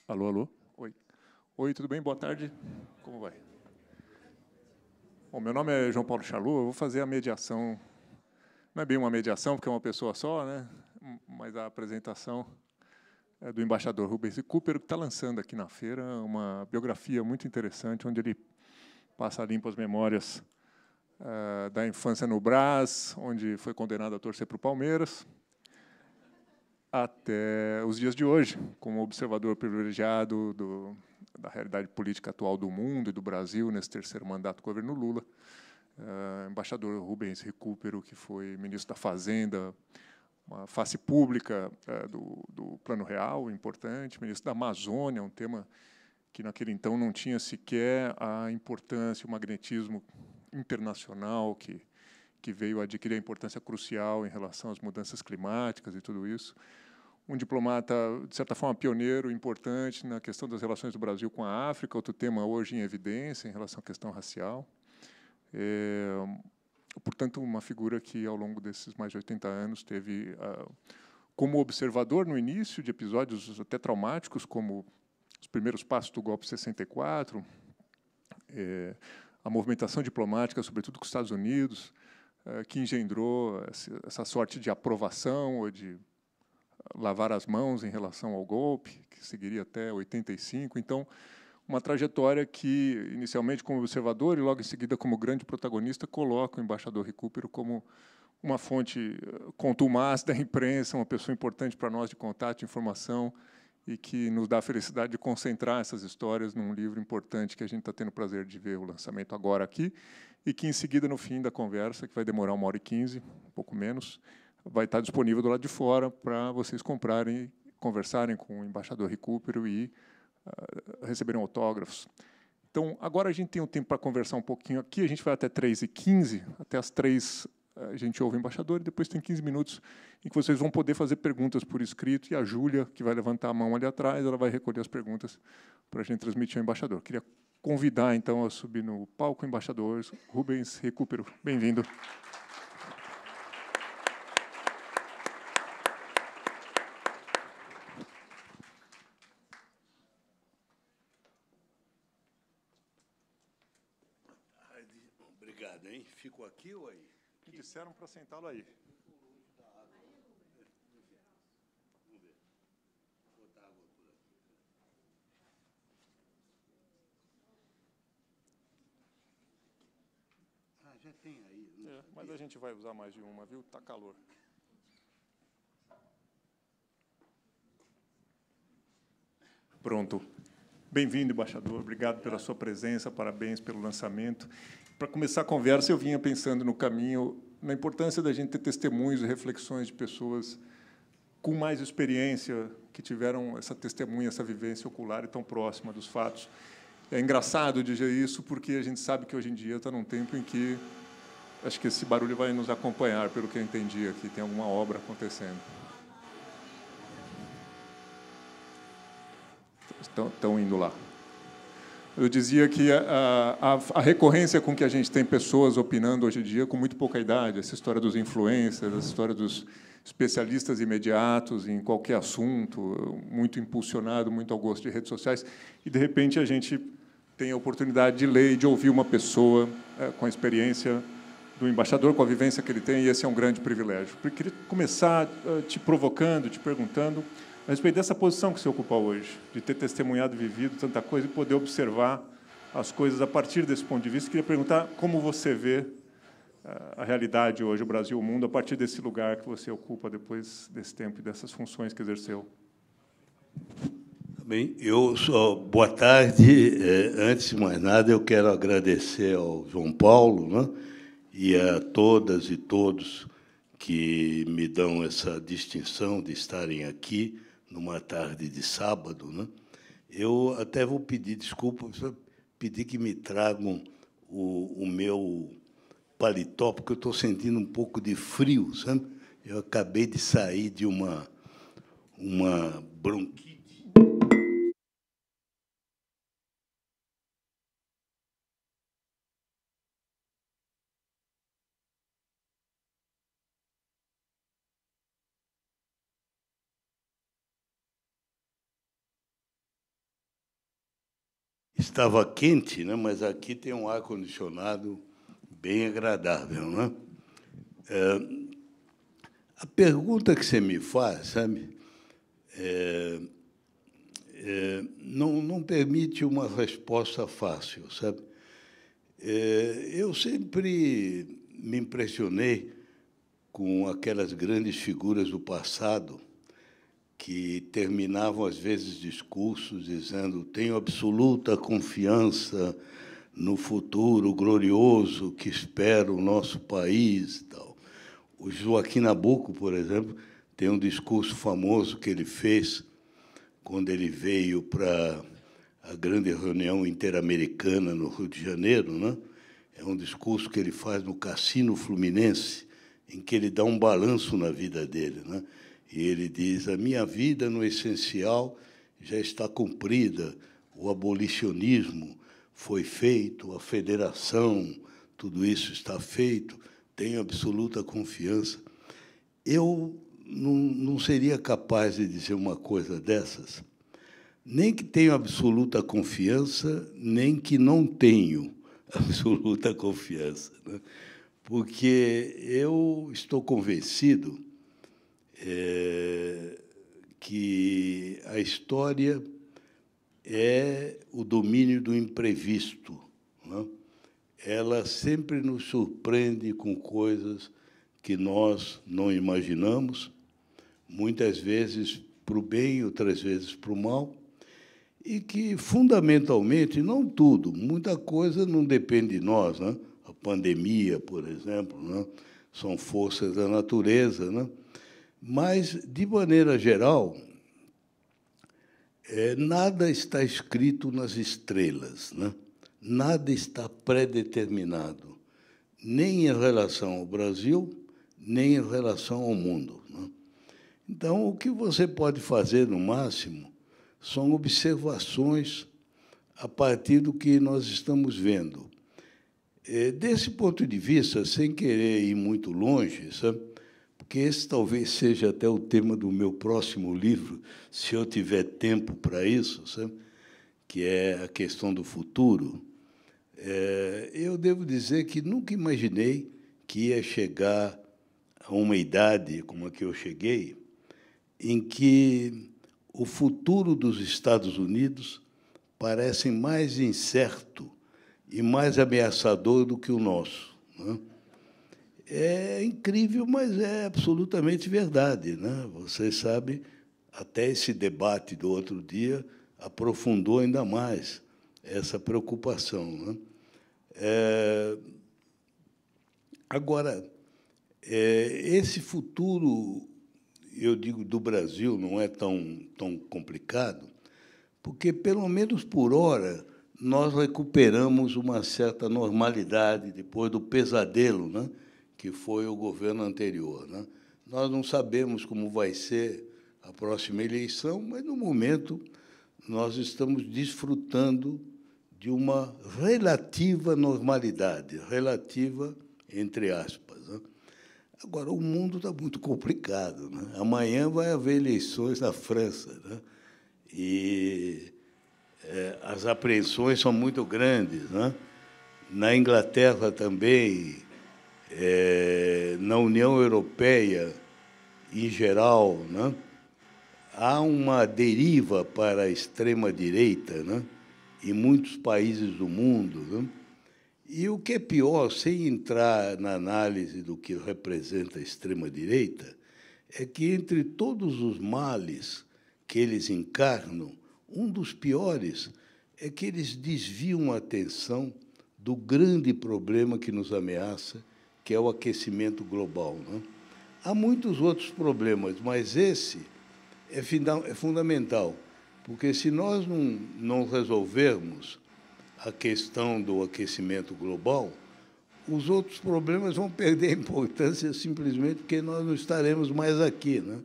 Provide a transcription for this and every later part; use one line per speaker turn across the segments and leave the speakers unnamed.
Alô, alô? Oi. Oi, tudo bem? Boa tarde. Como vai? Bom, meu nome é João Paulo Chalu, eu vou fazer a mediação. Não é bem uma mediação, porque é uma pessoa só, né? Mas a apresentação é do embaixador Rubens Recupero, que está lançando aqui na feira uma biografia muito interessante, onde ele passa limpo as memórias da infância no Brás, onde foi condenado a torcer para o Palmeiras, até os dias de hoje, como observador privilegiado da realidade política atual do mundo e do Brasil, nesse terceiro mandato do governo Lula. Embaixador Rubens Recupero, que foi ministro da Fazenda, uma face pública do Plano Real, importante, ministro da Amazônia, um tema que naquele então não tinha sequer a importância, o magnetismo internacional que veio a adquirir a importância crucial em relação às mudanças climáticas e tudo isso. Um diplomata, de certa forma, pioneiro, importante na questão das relações do Brasil com a África, outro tema hoje em evidência em relação à questão racial. Portanto, uma figura que, ao longo desses mais de 80 anos, teve, como observador, no início de episódios até traumáticos, como os primeiros passos do golpe de 64, a movimentação diplomática, sobretudo com os Estados Unidos, que engendrou essa sorte de aprovação ou de lavar as mãos em relação ao golpe, que seguiria até 85. Então, uma trajetória que, inicialmente como observador e logo em seguida como grande protagonista, coloca o embaixador Recupero como uma fonte contumaz da imprensa, uma pessoa importante para nós de contato, de informação, e que nos dá a felicidade de concentrar essas histórias num livro importante que a gente está tendo o prazer de ver o lançamento agora aqui, e que, em seguida, no fim da conversa, que vai demorar 1h15, um pouco menos, vai estar disponível do lado de fora para vocês comprarem, conversarem com o embaixador Recupero e receberem autógrafos. Então, agora a gente tem um tempo para conversar um pouquinho aqui, a gente vai até 3h15, até as 3 a gente ouve o embaixador, e depois tem 15 minutos em que vocês vão poder fazer perguntas por escrito, e a Júlia, que vai levantar a mão ali atrás, ela vai recolher as perguntas para a gente transmitir ao embaixador. Queria convidar, então, a subir no palco o embaixador Rubens Recupero. Bem-vindo.
Obrigado, hein? Fico aqui ou aí?
Me disseram para sentá-lo aí.
Vamos ver. Vou botar água por aqui. Ah, já tem aí.
Mas a gente vai usar mais de uma, viu? Tá calor. Pronto. Bem-vindo, embaixador. Obrigado pela sua presença, parabéns pelo lançamento. Para começar a conversa, eu vinha pensando no caminho, na importância da gente ter testemunhos e reflexões de pessoas com mais experiência, que tiveram essa testemunha, essa vivência ocular e tão próxima dos fatos. É engraçado dizer isso, porque a gente sabe que hoje em dia está num tempo em que acho que esse barulho vai nos acompanhar, pelo que eu entendi aqui, tem alguma obra acontecendo. Estão indo lá. Eu dizia que a recorrência com que a gente tem pessoas opinando hoje em dia com muito pouca idade, essa história dos influencers, essa história dos especialistas imediatos em qualquer assunto, muito impulsionado, muito ao gosto de redes sociais, e, de repente, a gente tem a oportunidade de ler e de ouvir uma pessoa com a experiência do embaixador, com a vivência que ele tem, e esse é um grande privilégio. Eu queria começar te provocando, te perguntando a respeito dessa posição que você ocupa hoje, de ter testemunhado, vivido tanta coisa e poder observar as coisas a partir desse ponto de vista. Queria perguntar como você vê a realidade hoje, o Brasil, o mundo, a partir desse lugar que você ocupa depois desse tempo e dessas funções que exerceu.
Bem, boa tarde. Antes de mais nada, eu quero agradecer ao João Paulo, né, e a todas e todos que me dão essa distinção de estarem aqui numa tarde de sábado, né? Eu até vou pedir desculpa, pedir que me tragam o meu paletó, porque eu estou sentindo um pouco de frio, sabe? Eu acabei de sair de uma bronquite. estava quente, né? Mas aqui tem um ar-condicionado bem agradável, né? A pergunta que você me faz, sabe, não permite uma resposta fácil, sabe? Eu sempre me impressionei com aquelas grandes figuras do passado que terminavam, às vezes, discursos dizendo: tenho absoluta confiança no futuro glorioso que espera o nosso país. E tal. O Joaquim Nabuco, por exemplo, tem um discurso famoso que ele fez quando ele veio para a grande reunião interamericana no Rio de Janeiro, né? É um discurso que ele faz no Cassino Fluminense, em que ele dá um balanço na vida dele, né? E ele diz: a minha vida, no essencial, já está cumprida, o abolicionismo foi feito, a federação, tudo isso está feito, tenho absoluta confiança. Eu não seria capaz de dizer uma coisa dessas, nem que tenho absoluta confiança, nem que não tenho absoluta confiança, né? Porque eu estou convencido que a história é o domínio do imprevisto, né? Ela sempre nos surpreende com coisas que nós não imaginamos, muitas vezes para o bem, outras vezes para o mal, e que, fundamentalmente, não tudo, muita coisa não depende de nós, né? A pandemia, por exemplo, né? São forças da natureza, né? Mas, de maneira geral, nada está escrito nas estrelas, né? Nada está predeterminado, nem em relação ao Brasil, nem em relação ao mundo, né? Então, o que você pode fazer, no máximo, são observações a partir do que nós estamos vendo. Desse ponto de vista, sem querer ir muito longe, sabe? Porque esse talvez seja até o tema do meu próximo livro, se eu tiver tempo para isso, sabe? Que é a questão do futuro. Eu devo dizer que nunca imaginei que ia chegar a uma idade como a que eu cheguei, em que o futuro dos Estados Unidos parece mais incerto e mais ameaçador do que o nosso, né? É incrível, mas é absolutamente verdade, né? Vocês sabem, até esse debate do outro dia aprofundou ainda mais essa preocupação, né? Agora, esse futuro, eu digo, do Brasil não é tão complicado, porque, pelo menos por hora, nós recuperamos uma certa normalidade depois do pesadelo, né, que foi o governo anterior, né? Nós não sabemos como vai ser a próxima eleição, mas, no momento, nós estamos desfrutando de uma relativa normalidade, relativa entre aspas, né? Agora, o mundo está muito complicado, né? Amanhã vai haver eleições na França, né? E as apreensões são muito grandes, né? Na Inglaterra também, na União Europeia em geral, né? Há uma deriva para a extrema-direita, né? Em muitos países do mundo, né? E o que é pior, sem entrar na análise do que representa a extrema-direita, é que, entre todos os males que eles encarnam, um dos piores é que eles desviam a atenção do grande problema que nos ameaça, que é o aquecimento global, né? Há muitos outros problemas, mas esse é fundamental, porque, se nós não resolvermos a questão do aquecimento global, os outros problemas vão perder a importância simplesmente porque nós não estaremos mais aqui, né?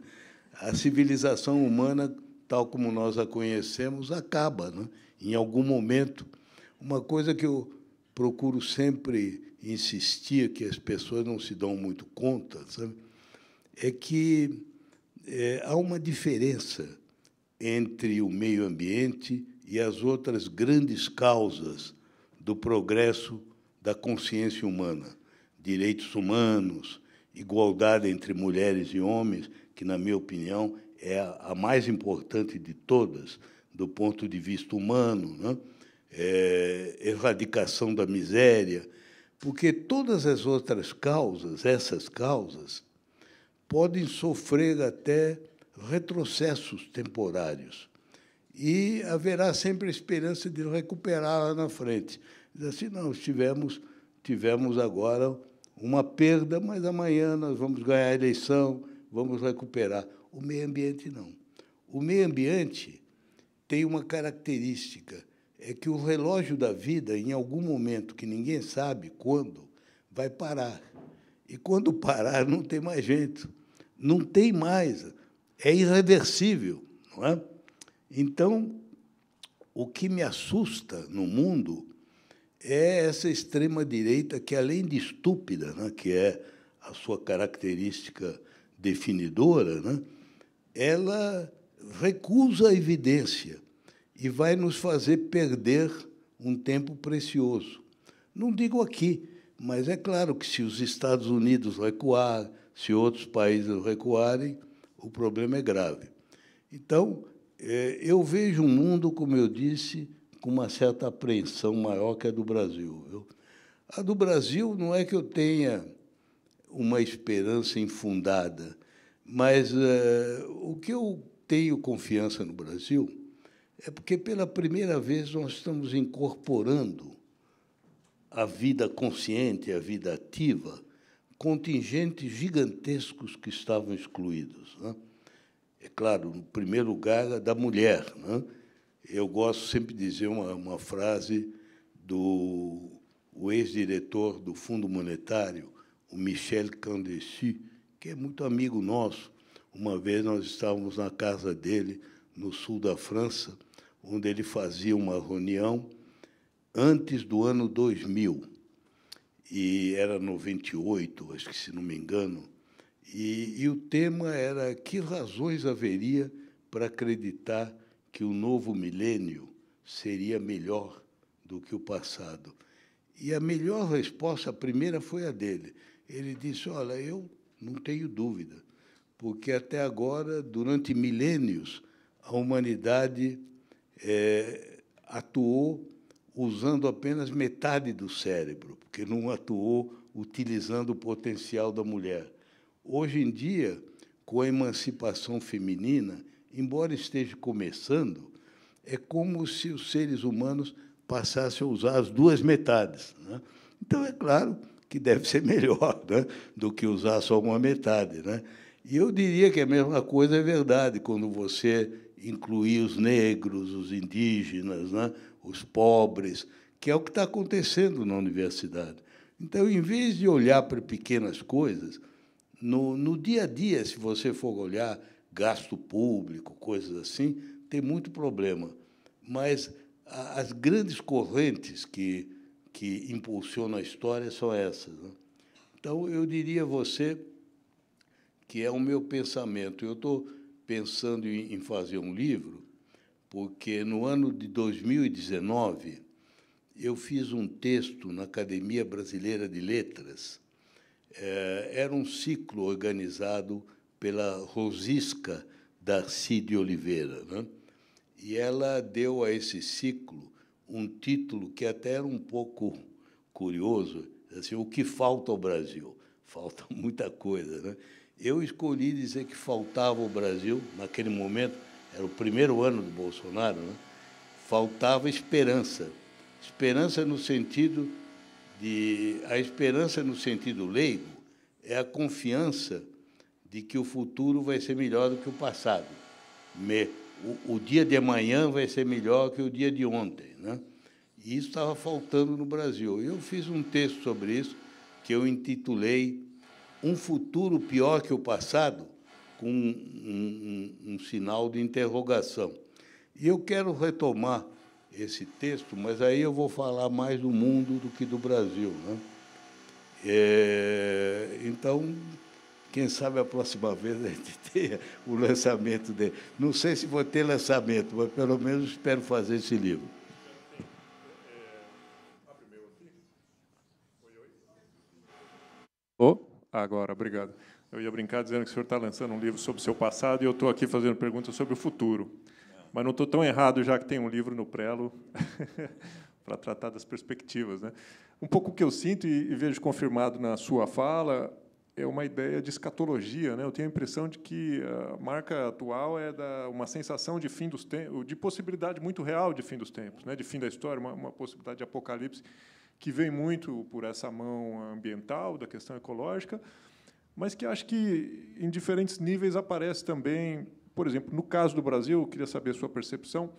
A civilização humana, tal como nós a conhecemos, acaba, né? Em algum momento. Uma coisa que eu procuro sempre insistir, que as pessoas não se dão muito conta, sabe? É que há uma diferença entre o meio ambiente e as outras grandes causas do progresso da consciência humana, direitos humanos, igualdade entre mulheres e homens, que, na minha opinião, é a mais importante de todas, do ponto de vista humano, né? Erradicação da miséria, porque todas as outras causas, essas causas, podem sofrer até retrocessos temporários, e haverá sempre a esperança de recuperar lá na frente. Diz assim, não, tivemos agora uma perda, mas amanhã nós vamos ganhar a eleição, vamos recuperar. O meio ambiente, não. O meio ambiente tem uma característica, é que o relógio da vida, em algum momento, que ninguém sabe quando, vai parar. E, quando parar, não tem mais jeito. Não tem mais. É irreversível, não é? Então, o que me assusta no mundo é essa extrema-direita que, além de estúpida, né, que é a sua característica definidora, né, ela recusa a evidência e vai nos fazer perder um tempo precioso. Não digo aqui, mas é claro que, se os Estados Unidos recuar, se outros países recuarem, o problema é grave. Então, eu vejo um mundo, como eu disse, com uma certa apreensão maior que a do Brasil, viu? A do Brasil não é que eu tenha uma esperança infundada, mas o que eu tenho confiança no Brasil é porque, pela primeira vez, nós estamos incorporando à vida consciente, à vida ativa, contingentes gigantescos que estavam excluídos, né? É claro, no primeiro lugar, a da mulher, né? Eu gosto sempre de dizer uma frase do ex-diretor do Fundo Monetário, o Michel Candecy, que é muito amigo nosso. Uma vez nós estávamos na casa dele, no sul da França, onde ele fazia uma reunião antes do ano 2000, e era 98, acho que, se não me engano, e o tema era: que razões haveria para acreditar que o novo milênio seria melhor do que o passado? E a melhor resposta, a primeira, foi a dele. Ele disse: olha, eu não tenho dúvida, porque até agora, durante milênios, a humanidade atuou usando apenas metade do cérebro, porque não atuou utilizando o potencial da mulher. Hoje em dia, com a emancipação feminina, embora esteja começando, é como se os seres humanos passassem a usar as duas metades, né? Então, é claro que deve ser melhor, né, do que usar só uma metade, né? E eu diria que a mesma coisa é verdade quando você incluir os negros, os indígenas, né, os pobres, que é o que está acontecendo na universidade. Então, em vez de olhar para pequenas coisas, no dia a dia, se você for olhar gasto público, coisas assim, tem muito problema. Mas as grandes correntes que impulsionam a história são essas, né? Então, eu diria a você que é o meu pensamento. Eu estou pensando em fazer um livro, porque, no ano de 2019, eu fiz um texto na Academia Brasileira de Letras. Era um ciclo organizado pela Rosisca Darcy de Oliveira, né? E ela deu a esse ciclo um título que até era um pouco curioso, assim: o que falta ao Brasil? Falta muita coisa, né? Eu escolhi dizer que faltava ao Brasil, naquele momento, era o primeiro ano do Bolsonaro, né? Faltava esperança. Esperança no sentido a esperança no sentido leigo é a confiança de que o futuro vai ser melhor do que o passado. O dia de amanhã vai ser melhor que o dia de ontem, né? E isso estava faltando no Brasil. Eu fiz um texto sobre isso, que eu intitulei Um Futuro Pior que o Passado, com um sinal de interrogação. E eu quero retomar esse texto, mas aí eu vou falar mais do mundo do que do Brasil, né? Então, Quem sabe a próxima vez a gente tenha o lançamento dele. Não sei se vou ter lançamento, mas pelo menos espero fazer esse livro.
Agora, obrigado. Eu ia brincar dizendo que o senhor está lançando um livro sobre o seu passado e eu estou aqui fazendo perguntas sobre o futuro. Mas não estou tão errado, já que tem um livro no prelo para tratar das perspectivas, né? Um pouco o que eu sinto e vejo confirmado na sua fala é uma ideia de escatologia, né? Eu tenho a impressão de que a marca atual é uma sensação de fim dos tempos, de possibilidade muito real de fim dos tempos, né? De fim da história, uma possibilidade de apocalipse que vem muito por essa mão ambiental, da questão ecológica, mas que acho que, em diferentes níveis, aparece também. Por exemplo, no caso do Brasil, eu queria saber a sua percepção,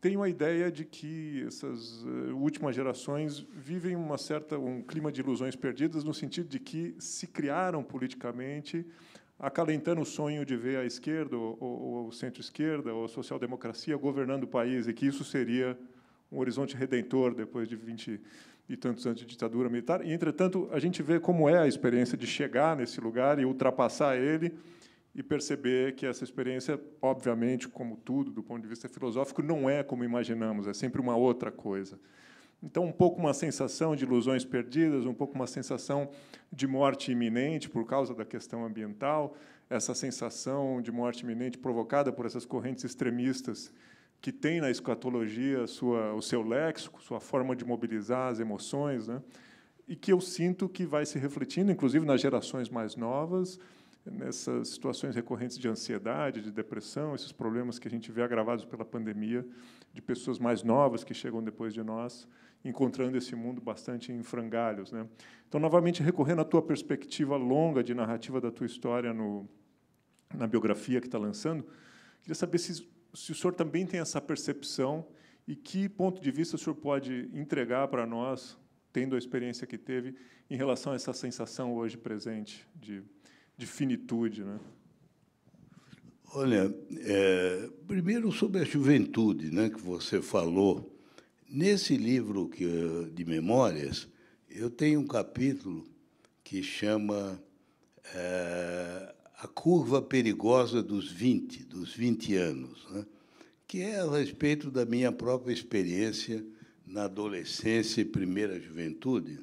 tenho a ideia de que essas últimas gerações vivem um clima de ilusões perdidas, no sentido de que se criaram politicamente, acalentando o sonho de ver a esquerda, ou o centro-esquerda, ou a social-democracia governando o país, e que isso seria um horizonte redentor depois de 20 e tantos anos de ditadura militar. E, entretanto, a gente vê como é a experiência de chegar nesse lugar e ultrapassar ele e perceber que essa experiência, obviamente, como tudo, do ponto de vista filosófico, não é como imaginamos, é sempre uma outra coisa. Então, um pouco uma sensação de ilusões perdidas, um pouco uma sensação de morte iminente por causa da questão ambiental, essa sensação de morte iminente provocada por essas correntes extremistas que tem na escatologia o seu léxico, sua forma de mobilizar as emoções, né? E que eu sinto que vai se refletindo, inclusive nas gerações mais novas, nessas situações recorrentes de ansiedade, de depressão, esses problemas que a gente vê agravados pela pandemia, de pessoas mais novas que chegam depois de nós, encontrando esse mundo bastante em frangalhos, né? Então, novamente, recorrendo à tua perspectiva longa de narrativa da tua história na biografia que está lançando, queria saber se o senhor também tem essa percepção e que ponto de vista o senhor pode entregar para nós, tendo a experiência que teve, em relação a essa sensação hoje presente de finitude, né?
Olha, primeiro sobre a juventude, né, que você falou. Nesse livro de memórias, eu tenho um capítulo que chama A Curva Perigosa dos 20 anos, né, que é a respeito da minha própria experiência na adolescência e primeira juventude.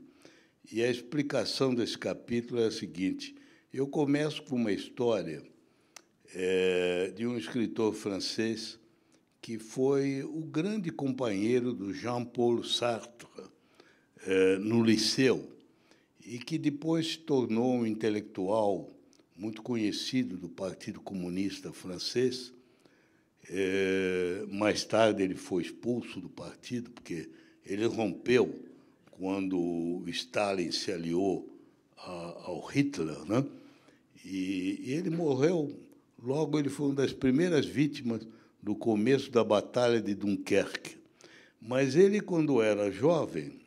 E a explicação desse capítulo é a seguinte: eu começo com uma história de um escritor francês que foi o grande companheiro do Jean-Paul Sartre no Liceu e que depois se tornou um intelectual muito conhecido do Partido Comunista Francês. Mais tarde, ele foi expulso do partido, porque ele rompeu quando o Stalin se aliou ao Hitler, né? E ele morreu. Logo, ele foi uma das primeiras vítimas do começo da Batalha de Dunkerque. Mas ele, quando era jovem,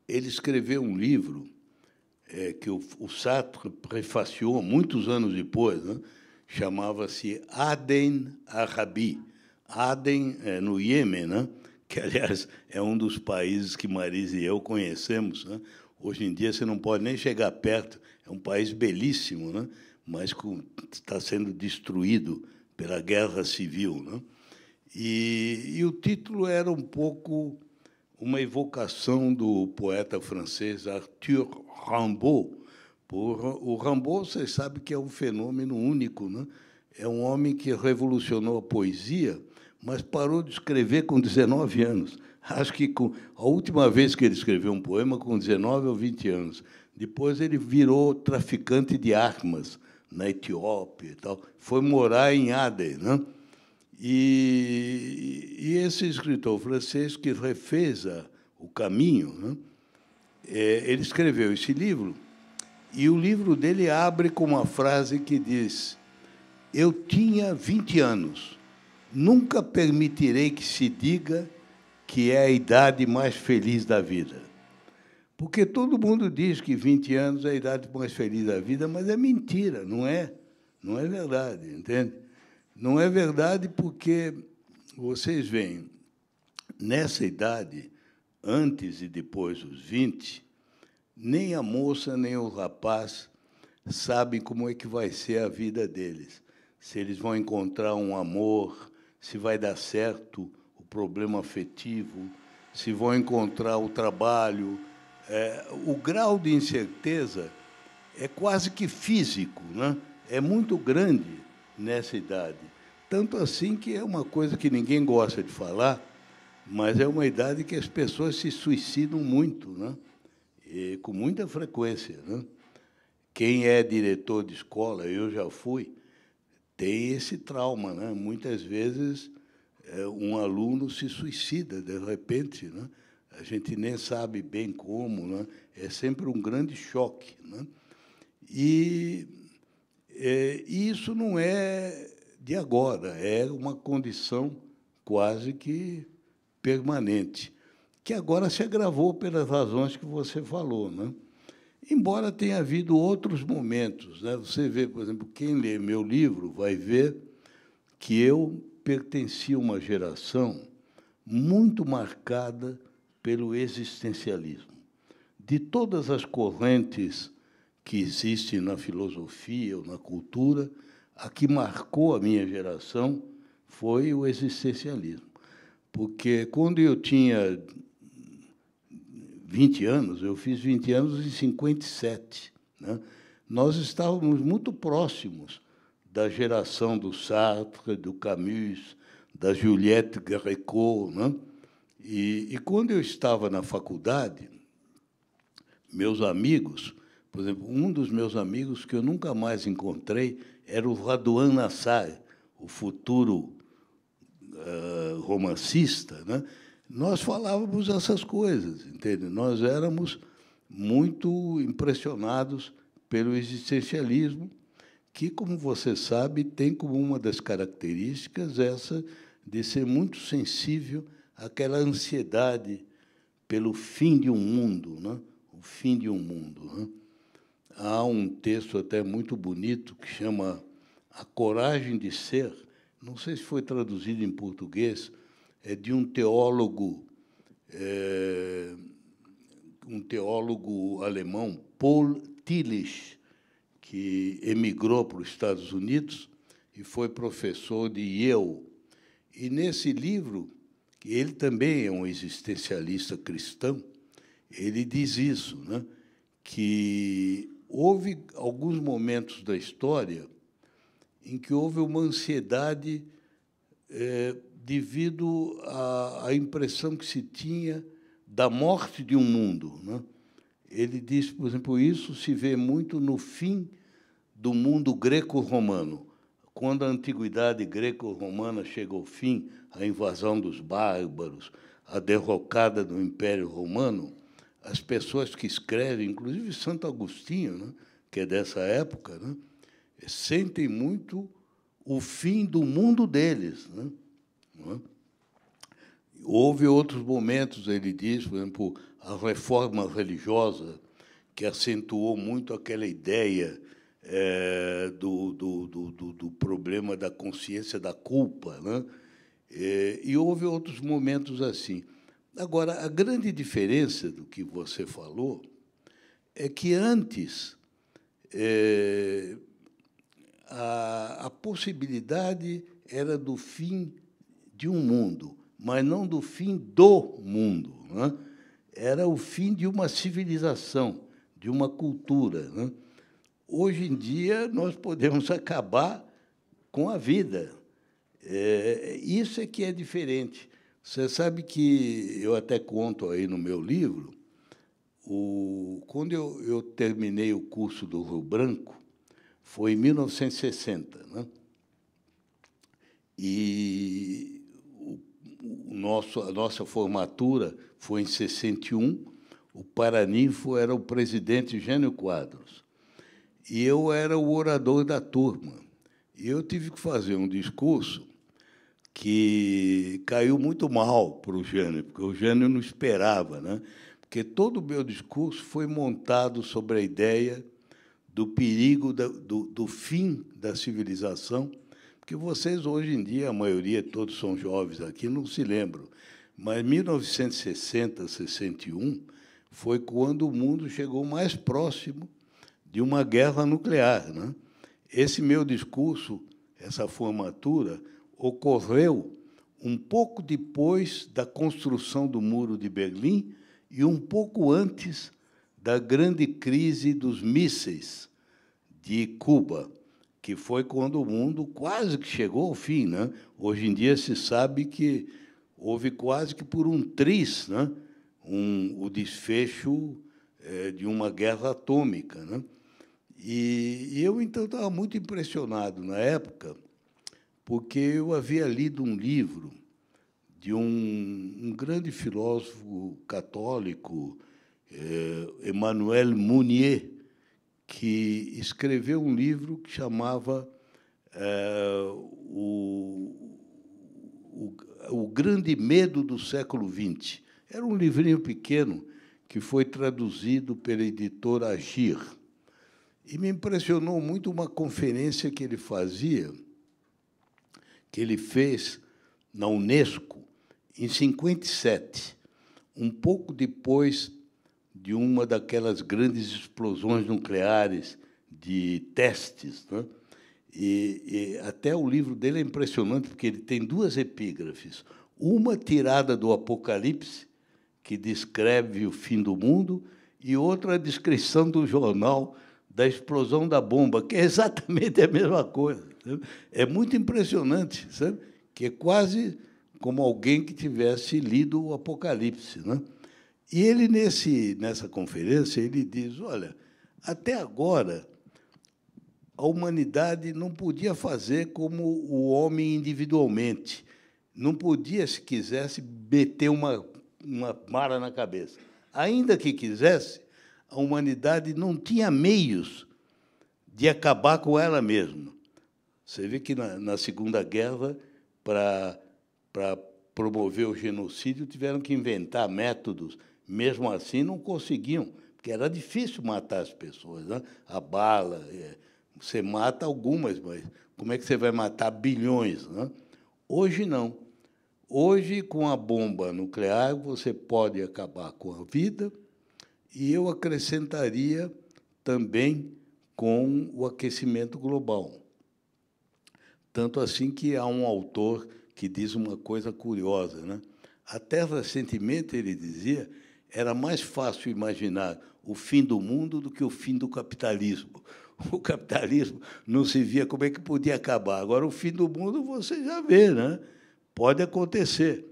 ele escreveu um livro que o Sartre prefaciou muitos anos depois, né? Chamava-se Aden Arabi. Aden no Iêmen, né? Que, aliás, é um dos países que Marisa e eu conhecemos, né? Hoje em dia você não pode nem chegar perto, é um país belíssimo, né? Mas está sendo destruído pela guerra civil, né? E o título era um pouco uma evocação do poeta francês Arthur Rimbaud. O Rimbaud, vocês sabem que é um fenômeno único, né? É um homem que revolucionou a poesia, mas parou de escrever com 19 anos. Acho que a última vez que ele escreveu um poema com 19 ou 20 anos. Depois ele virou traficante de armas na Etiópia e tal. Foi morar em Aden, né? E esse escritor francês que refez o caminho, né? Ele escreveu esse livro, e o livro dele abre com uma frase que diz: eu tinha 20 anos, nunca permitirei que se diga que é a idade mais feliz da vida. Porque todo mundo diz que 20 anos é a idade mais feliz da vida, mas é mentira, não é? Não é verdade, entende? Não é verdade porque, vocês veem, nessa idade, antes e depois dos 20, nem a moça nem o rapaz sabem como é que vai ser a vida deles, se eles vão encontrar um amor, se vai dar certo o problema afetivo, se vão encontrar o trabalho. O grau de incerteza é quase que físico, né? É muito grande nessa idade. Tanto assim que é uma coisa que ninguém gosta de falar, mas é uma idade que as pessoas se suicidam muito, né? E com muita frequência, né? Quem é diretor de escola, eu já fui, tem esse trauma, né? Muitas vezes um aluno se suicida de repente, né? A gente nem sabe bem como, né? É sempre um grande choque, né? E isso não é de agora, é uma condição quase que permanente, que agora se agravou pelas razões que você falou, né? Embora tenha havido outros momentos, né? Você vê, por exemplo, quem lê meu livro vai ver que eu pertencia a uma geração muito marcada pelo existencialismo. De todas as correntes que existem na filosofia ou na cultura, a que marcou a minha geração foi o existencialismo. Porque, quando eu tinha 20 anos, eu fiz 20 anos em 57, né? Nós estávamos muito próximos da geração do Sartre, do Camus, da Juliette Gréco, né? E quando eu estava na faculdade, meus amigos, por exemplo, um dos meus amigos que eu nunca mais encontrei era o Radouan Nassar, o futuro romancista, né? Nós falávamos essas coisas, entende? Nós éramos muito impressionados pelo existencialismo, que, como você sabe, tem como uma das características essa de ser muito sensível àquela ansiedade pelo fim de um mundo, né? O fim de um mundo, né? Há um texto até muito bonito que chama A Coragem de Ser, não sei se foi traduzido em português, é de um teólogo alemão, Paul Tillich, que emigrou para os Estados Unidos e foi professor de Yale. E, nesse livro, que ele também é um existencialista cristão, ele diz isso, né? Que houve alguns momentos da história em que houve uma ansiedade devido à impressão que se tinha da morte de um mundo, né? Ele diz, por exemplo, isso se vê muito no fim do mundo greco-romano. Quando a antiguidade greco-romana chega ao fim, a invasão dos bárbaros, a derrocada do Império Romano, as pessoas que escrevem, inclusive Santo Agostinho, né, que é dessa época, né, sentem muito o fim do mundo deles, né? Houve outros momentos, ele diz, por exemplo, a reforma religiosa, que acentuou muito aquela ideia do problema da consciência da culpa, né? E houve outros momentos assim. Agora, a grande diferença do que você falou é que, antes, a possibilidade era do fim de um mundo, mas não do fim do mundo, né? Era o fim de uma civilização, de uma cultura, né? Hoje em dia, nós podemos acabar com a vida. Isso é que é diferente. Você sabe que eu até conto aí no meu livro, quando eu terminei o curso do Rio Branco, foi em 1960, né? E a nossa formatura foi em 61. O Paraninfo era o presidente Jânio Quadros. E eu era o orador da turma. E eu tive que fazer um discurso que caiu muito mal para o Jânio, porque o Jânio não esperava, né? Porque todo o meu discurso foi montado sobre a ideia do perigo do fim da civilização, porque vocês, hoje em dia, a maioria, todos são jovens aqui, não se lembram, mas 1960, 61, foi quando o mundo chegou mais próximo de uma guerra nuclear, né? Esse meu discurso, essa formatura, ocorreu um pouco depois da construção do Muro de Berlim e um pouco antes da grande crise dos mísseis de Cuba, que foi quando o mundo quase que chegou ao fim, né? Hoje em dia se sabe que houve quase que por um triz, né? O desfecho de uma guerra atômica, né? E eu, então, estava muito impressionado na época, porque eu havia lido um livro de um grande filósofo católico, Emmanuel Mounier, que escreveu um livro que chamava o Grande Medo do Século XX. Era um livrinho pequeno que foi traduzido pela editora Agir. E me impressionou muito uma conferência que ele fazia, que ele fez na Unesco, em 57, um pouco depois de uma daquelas grandes explosões nucleares de testes, né? E até o livro dele é impressionante, porque ele tem duas epígrafes. Uma tirada do Apocalipse, que descreve o fim do mundo, e outra a descrição do jornal da explosão da bomba, que é exatamente a mesma coisa. Sabe? É muito impressionante, sabe? Que é quase como alguém que tivesse lido o Apocalipse, né? E ele, nessa conferência, ele diz, olha, até agora, a humanidade não podia fazer como o homem individualmente. Não podia, se quisesse, meter uma mara na cabeça. Ainda que quisesse, a humanidade não tinha meios de acabar com ela mesma. Você vê que, na Segunda Guerra, para promover o genocídio, tiveram que inventar métodos. Mesmo assim, não conseguiam, porque era difícil matar as pessoas, né? A bala, você mata algumas, mas como é que você vai matar bilhões, né? Hoje, não. Hoje, com a bomba nuclear, você pode acabar com a vida, e eu acrescentaria também com o aquecimento global. Tanto assim que há um autor que diz uma coisa curiosa, né? Até recentemente, ele dizia, era mais fácil imaginar o fim do mundo do que o fim do capitalismo. O capitalismo não se via como é que podia acabar. Agora, o fim do mundo, você já vê, né? Pode acontecer.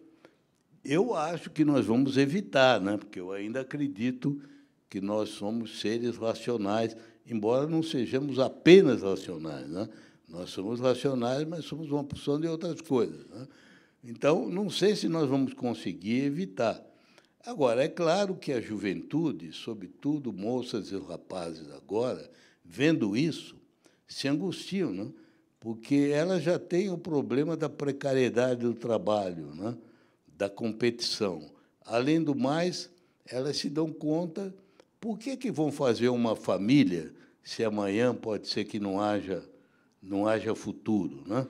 Eu acho que nós vamos evitar, né? Porque eu ainda acredito que nós somos seres racionais, embora não sejamos apenas racionais, né? Nós somos racionais, mas somos uma porção de outras coisas, né? Então, não sei se nós vamos conseguir evitar. Agora, é claro que a juventude, sobretudo moças e rapazes agora, vendo isso, se angustiam, né? Porque elas já têm o problema da precariedade do trabalho, né? Da competição. Além do mais, elas se dão conta por que vão fazer uma família se amanhã pode ser que não haja futuro, né?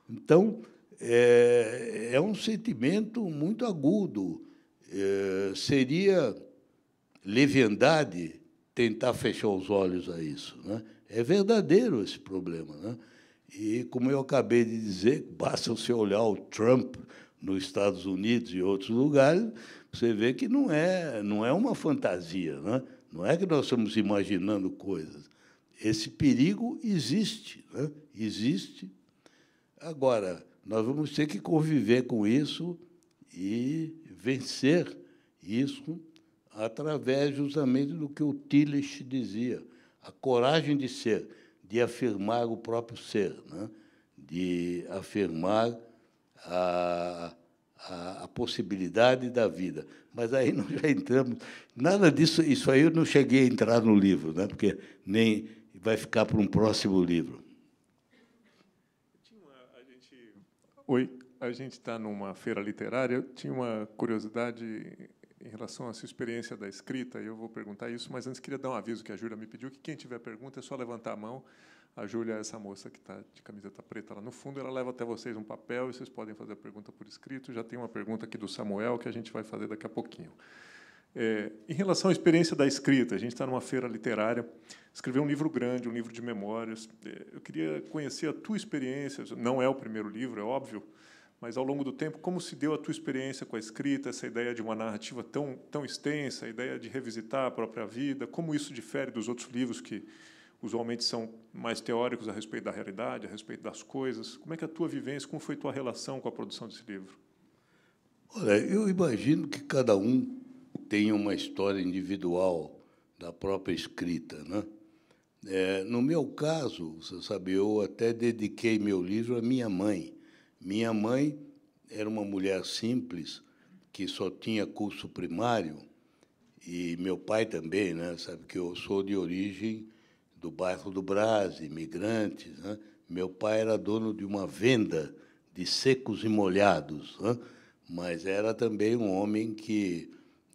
Então, é um sentimento muito agudo. Seria leviandade tentar fechar os olhos a isso, né? É verdadeiro esse problema, né? E, como eu acabei de dizer, basta você olhar o Trump nos Estados Unidos e outros lugares, você vê que não é uma fantasia, né? Não é que nós estamos imaginando coisas. Esse perigo existe, né? Existe. Agora, nós vamos ter que conviver com isso e vencer isso através justamente do que o Tillich dizia, a coragem de ser, de afirmar o próprio ser, né? De afirmar a possibilidade da vida. Mas aí nós já entramos... Nada disso, isso aí eu não cheguei a entrar no livro, né? Porque nem vai ficar para um próximo livro.
Oi, a gente está numa feira literária. Eu tinha uma curiosidade em relação à sua experiência da escrita, e eu vou perguntar isso, mas antes queria dar um aviso que a Júlia me pediu, que quem tiver pergunta é só levantar a mão. A Júlia é essa moça que está de camiseta preta lá no fundo, ela leva até vocês um papel e vocês podem fazer a pergunta por escrito. Já tem uma pergunta aqui do Samuel que a gente vai fazer daqui a pouquinho. Em relação à experiência da escrita, a gente está numa feira literária, escreveu um livro grande, um livro de memórias. Eu queria conhecer a tua experiência, não é o primeiro livro, é óbvio, mas, ao longo do tempo, como se deu a tua experiência com a escrita, essa ideia de uma narrativa tão extensa, a ideia de revisitar a própria vida, como isso difere dos outros livros que usualmente são mais teóricos a respeito da realidade, a respeito das coisas. Como é que é a tua vivência, como foi a tua relação com a produção desse livro?
Olha, eu imagino que cada um tem uma história individual da própria escrita, né? No meu caso, você sabe, eu até dediquei meu livro à minha mãe. Minha mãe era uma mulher simples, que só tinha curso primário, e meu pai também, né? Sabe que eu sou de origem do bairro do Brás, imigrantes, né? Meu pai era dono de uma venda de secos e molhados, né? Mas era também um homem que,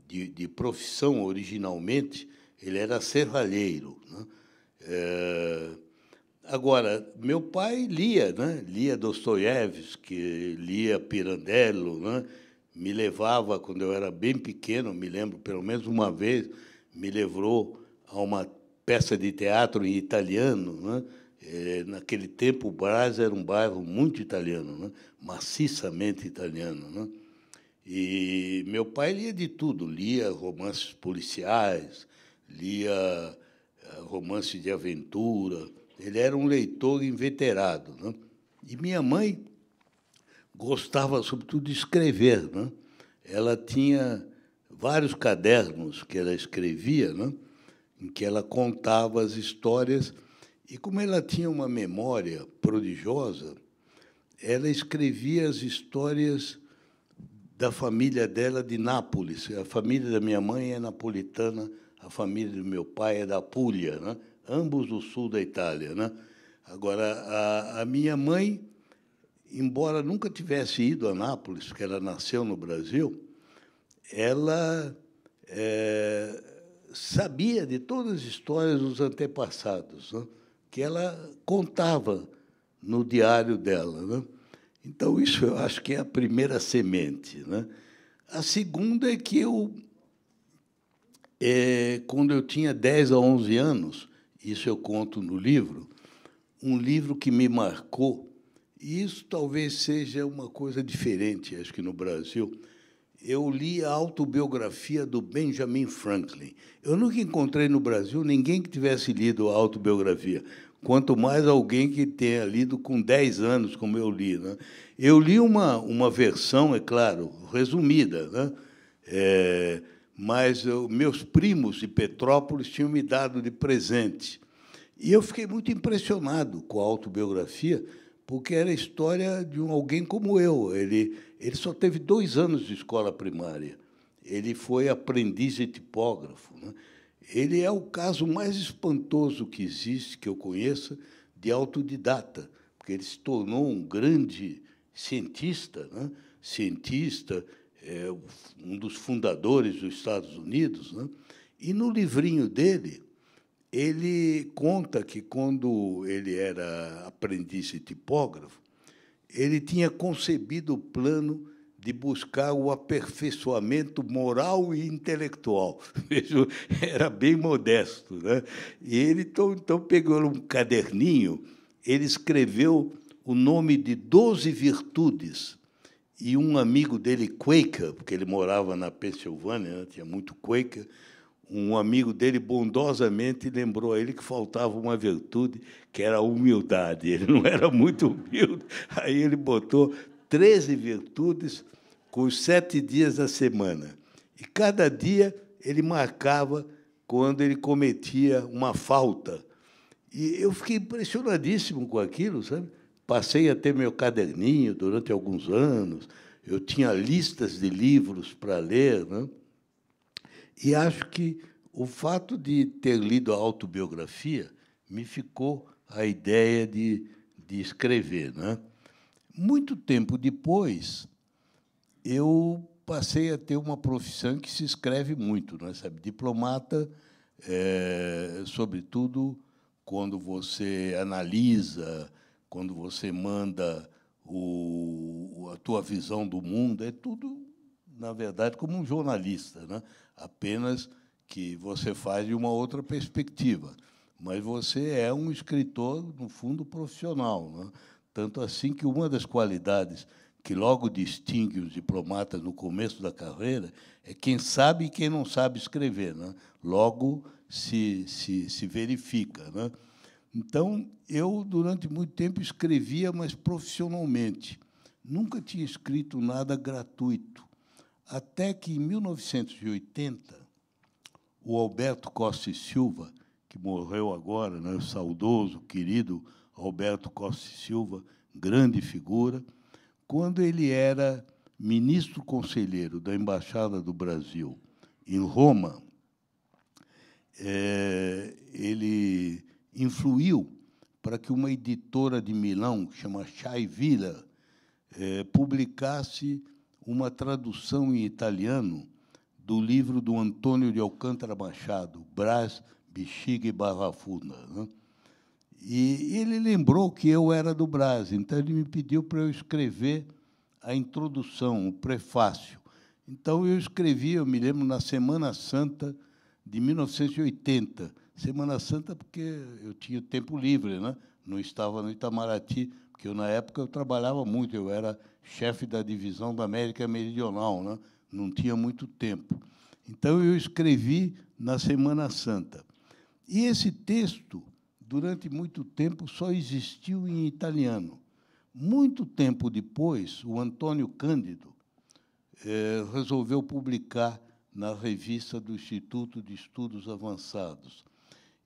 de profissão, originalmente, ele era serralheiro, né? Agora, meu pai lia, né? Lia Dostoiévski, lia Pirandello, né? Me levava, quando eu era bem pequeno, me lembro, pelo menos uma vez, me levou a uma peça de teatro em italiano, né? Naquele tempo, o Brás era um bairro muito italiano, né? Maciçamente italiano, né? E meu pai lia de tudo, lia romances policiais, lia romance de aventura. Ele era um leitor inveterado, né? E minha mãe gostava, sobretudo, de escrever, né? Ela tinha vários cadernos que ela escrevia, né? Em que ela contava as histórias. E, como ela tinha uma memória prodigiosa, ela escrevia as histórias da família dela de Nápoles. A família da minha mãe é napolitana, a família do meu pai é da Puglia, né? Ambos do sul da Itália, né? Agora, a minha mãe, embora nunca tivesse ido a Nápoles, porque ela nasceu no Brasil, ela sabia de todas as histórias dos antepassados, né? Que ela contava no diário dela, né? Então, isso eu acho que é a primeira semente, né? A segunda é que quando eu tinha 10 a 11 anos, isso eu conto no livro, um livro que me marcou, e isso talvez seja uma coisa diferente, acho que no Brasil, eu li a autobiografia do Benjamin Franklin. Eu nunca encontrei no Brasil ninguém que tivesse lido a autobiografia, quanto mais alguém que tenha lido com 10 anos, como eu li, né? Eu li uma versão, é claro, resumida, né? Mas meus primos de Petrópolis tinham me dado de presente. E eu fiquei muito impressionado com a autobiografia, porque era a história de alguém como eu. Ele só teve 2 anos de escola primária. Ele foi aprendiz de tipógrafo, né? Ele é o caso mais espantoso que existe, que eu conheça, de autodidata, porque ele se tornou um grande cientista, né? Cientista, um dos fundadores dos Estados Unidos, né? E, no livrinho dele, ele conta que, quando ele era aprendiz de tipógrafo, ele tinha concebido o plano de buscar o aperfeiçoamento moral e intelectual. Veja, era bem modesto, né? E ele, então, pegou um caderninho, ele escreveu o nome de 12 virtudes, e um amigo dele, Quaker, porque ele morava na Pensilvânia, né? Tinha muito Quaker, um amigo dele bondosamente lembrou a ele que faltava uma virtude, que era a humildade. Ele não era muito humilde. Aí ele botou 13 virtudes com os 7 dias da semana. E, cada dia, ele marcava quando ele cometia uma falta. E eu fiquei impressionadíssimo com aquilo, sabe? Passei a ter meu caderninho durante alguns anos. Eu tinha listas de livros para ler, né? E acho que o fato de ter lido a autobiografia me ficou a ideia de escrever, né? Muito tempo depois, eu passei a ter uma profissão que se escreve muito, né? Sabe? Diplomata, sobretudo quando você analisa, quando você manda a tua visão do mundo, é tudo na verdade, como um jornalista, né? Apenas que você faz de uma outra perspectiva. Mas você é um escritor, no fundo, profissional, né? Tanto assim que uma das qualidades que logo distingue os diplomatas no começo da carreira é quem sabe e quem não sabe escrever, né? Logo se verifica, né? Então, eu, durante muito tempo, escrevia, mas profissionalmente. Nunca tinha escrito nada gratuito. Até que, em 1980, o Alberto Costa e Silva, que morreu agora, né, o saudoso, querido Alberto Costa e Silva, grande figura, quando ele era ministro conselheiro da Embaixada do Brasil em Roma, ele influiu para que uma editora de Milão, que chama Schaivilla, publicasse uma tradução em italiano do livro do Antônio de Alcântara Machado, Brás, Bexiga e Barra Funda, né? E ele lembrou que eu era do Brás, então ele me pediu para eu escrever a introdução, o prefácio. Então, eu escrevi, eu me lembro, na Semana Santa de 1980. Semana Santa porque eu tinha tempo livre, né? Não estava no Itamaraty, porque eu, na época, eu trabalhava muito, eu era chefe da divisão da América Meridional, né? Não tinha muito tempo. Então, eu escrevi na Semana Santa. E esse texto, durante muito tempo, só existiu em italiano. Muito tempo depois, o Antônio Cândido resolveu publicar na revista do Instituto de Estudos Avançados.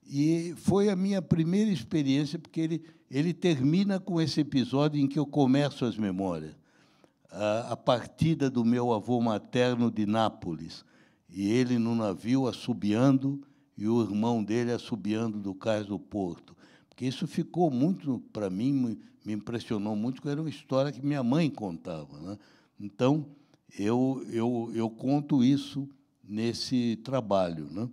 E foi a minha primeira experiência, porque ele termina com esse episódio em que eu começo as memórias. A partida do meu avô materno de Nápoles, e ele no navio assobiando, e o irmão dele assobiando do cais do porto. Porque isso ficou muito, para mim, me impressionou muito, porque era uma história que minha mãe contava, né? Então, eu conto isso nesse trabalho, né?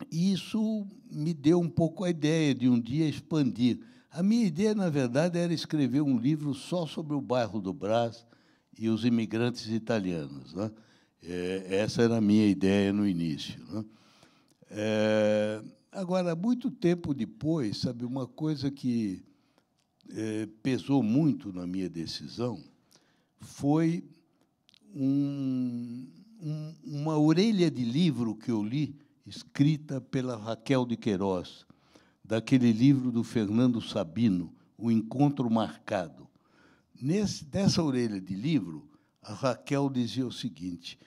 E isso me deu um pouco a ideia de um dia expandir. A minha ideia, na verdade, era escrever um livro só sobre o bairro do Brás e os imigrantes italianos, né? Essa era a minha ideia no início, né? Agora, muito tempo depois, sabe, uma coisa que pesou muito na minha decisão foi uma orelha de livro que eu li, escrita pela Raquel de Queiroz, daquele livro do Fernando Sabino, O Encontro Marcado. Dessa orelha de livro, a Raquel dizia o seguinte: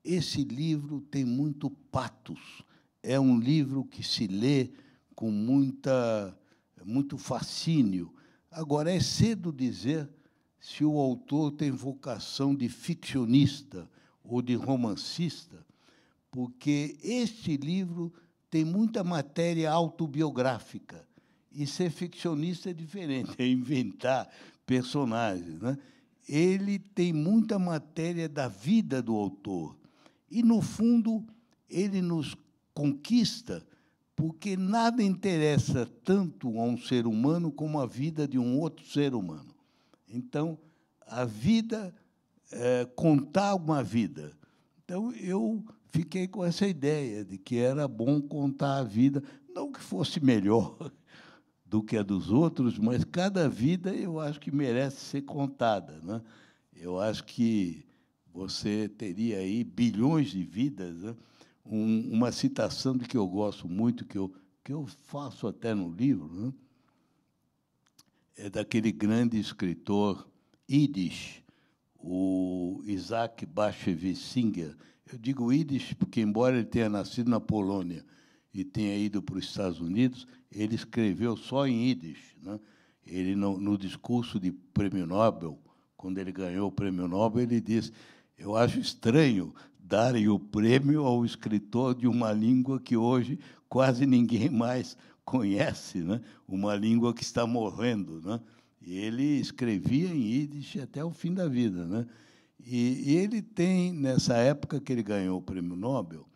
esse livro tem muito patos, é um livro que se lê com muito fascínio. Agora, é cedo dizer se o autor tem vocação de ficcionista ou de romancista, porque este livro tem muita matéria autobiográfica, e ser ficcionista é diferente, é inventar personagens, né? Ele tem muita matéria da vida do autor, e, no fundo, ele nos conquista porque nada interessa tanto a um ser humano como a vida de um outro ser humano. Então, a vida, contar uma vida. Então, eu fiquei com essa ideia de que era bom contar a vida, não que fosse melhor do que a dos outros, mas cada vida eu acho que merece ser contada, né? Eu acho que você teria aí bilhões de vidas, né? Uma citação de que eu gosto muito, que eu faço até no livro, né? É daquele grande escritor Yiddish, o Isaac Bashevis Singer. Eu digo Yiddish porque, embora ele tenha nascido na Polônia e tenha ido para os Estados Unidos, ele escreveu só em Yiddish, né? Ele, no discurso de Prêmio Nobel, quando ele ganhou o Prêmio Nobel, ele disse: eu acho estranho darem o prêmio ao escritor de uma língua que hoje quase ninguém mais conhece, né? Uma língua que está morrendo, né? E ele escrevia em Yiddish até o fim da vida, né? E ele tem, nessa época que ele ganhou o Prêmio Nobel,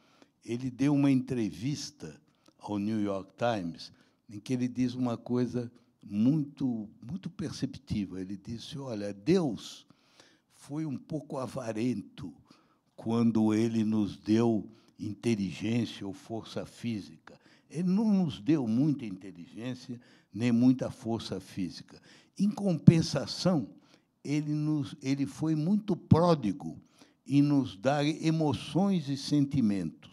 ele deu uma entrevista ao New York Times, em que ele diz uma coisa muito perceptível. Ele disse: olha, Deus foi um pouco avarento quando ele nos deu inteligência ou força física. Ele não nos deu muita inteligência nem muita força física. Em compensação, ele foi muito pródigo em nos dar emoções e sentimentos.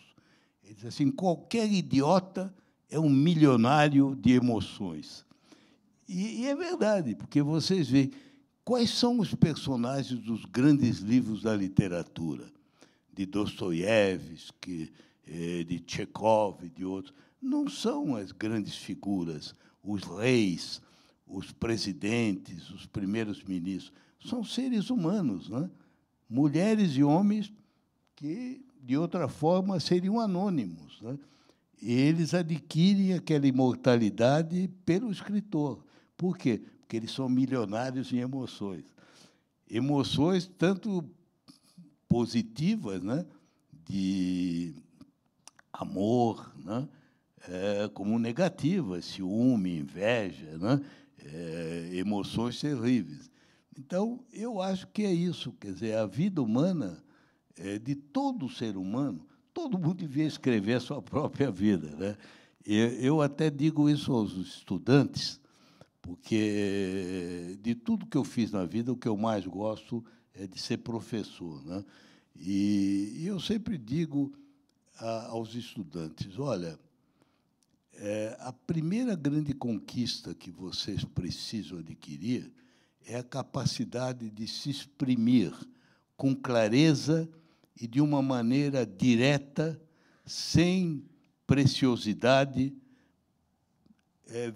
Ele diz assim, qualquer idiota é um milionário de emoções. E é verdade, porque vocês veem quais são os personagens dos grandes livros da literatura, de Dostoiévski, de Tchekhov, de outros. Não são as grandes figuras, os reis, os presidentes, os primeiros ministros. São seres humanos, né? Mulheres e homens que, de outra forma, seriam anônimos, né? E eles adquirem aquela imortalidade pelo escritor. Por quê? Porque eles são milionários em emoções. Emoções tanto positivas, né, de amor, né, como negativas, ciúme, inveja, né, emoções terríveis. Então, eu acho que é isso. Quer dizer, a vida humana, de todo ser humano, todo mundo devia escrever a sua própria vida, né? Eu até digo isso aos estudantes, porque, de tudo que eu fiz na vida, o que eu mais gosto é de ser professor, né? E eu sempre digo aos estudantes, olha, a primeira grande conquista que vocês precisam adquirir é a capacidade de se exprimir com clareza e de uma maneira direta, sem preciosidade,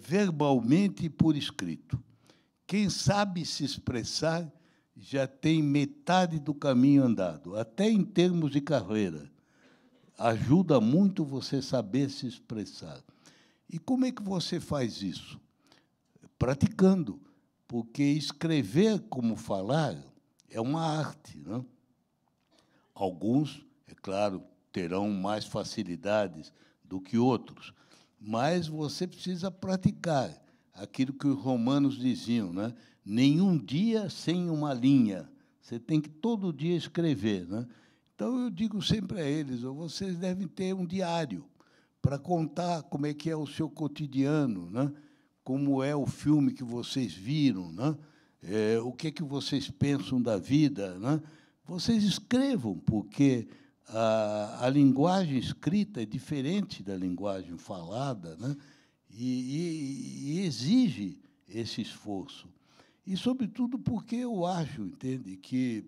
verbalmente e por escrito. Quem sabe se expressar já tem metade do caminho andado, até em termos de carreira. Ajuda muito você saber se expressar. E como é que você faz isso? Praticando, porque escrever como falar é uma arte, né? Alguns, é claro, terão mais facilidades do que outros, mas você precisa praticar aquilo que os romanos diziam, né? Nenhum dia sem uma linha. Você tem que todo dia escrever, né? Então, eu digo sempre a eles, vocês devem ter um diário para contar como é que é o seu cotidiano, né? Como é o filme que vocês viram, né? O que é que vocês pensam da vida, né? Vocês escrevam, porque a linguagem escrita é diferente da linguagem falada, né? E exige esse esforço. E, sobretudo, porque eu acho, entende, que